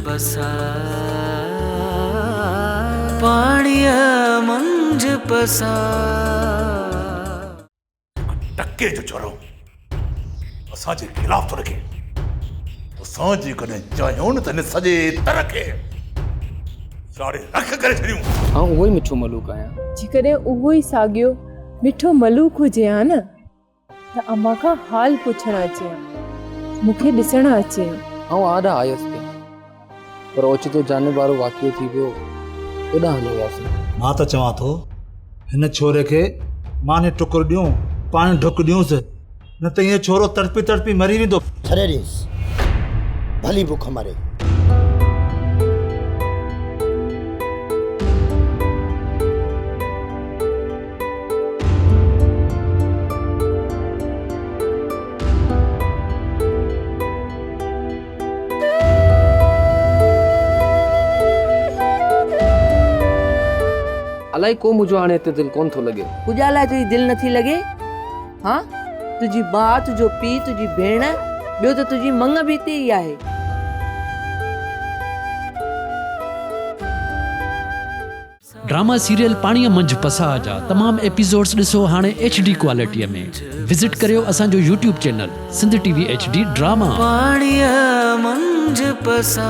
पसा पाणीअ मंझ पसा टके जो छोरो असांजे खिलाफ थो रखे असां जेकॾहिं चाहियूं न त हिन सॼे तर खे साड़े रख करे छॾियूं। आउं उहो ई मिठो मलूक आहियां। जेकॾहिं उहो ई साॻियो मिठो मलूक हुजे हा न त अम्मा खां हाल पुछण अचे हा, मूंखे ॾिसण अचे हा। आउं आॾा आयुसि पियो पर ओचितो जानब वारो वाक़ियो थी वियो। केॾां हली वियासीं? मां त चवां थो हिन छोरे खे माने टुकुर ॾियूं पाणी ढुक ॾियूंसि न त इहो छोरो तड़पी तड़पी मरी वेंदो। छॾे ॾींसि भली बुख मरे। अलाए को मुंहिंजो हाणे हिते दिलि कोन थो लॻे। तुंहिंजा लाइ तुंहिंजी दिलि नथी लॻे? हाँ, तुंहिंजी माउ, तुंहिंजो पीउ, तुंहिंजी भेण, ॿियो त तुंहिंजी मंग बि हिते ई आहे। ड्रामा सीरियल पाणीअ मंझ पसा जा तमाम एपिसोड्स ॾिसो हाणे HD क्वालिटीअ में। विजिट करियो असांजो YouTube channel Sindh TV HD drama. पाणीअ मंझ पसा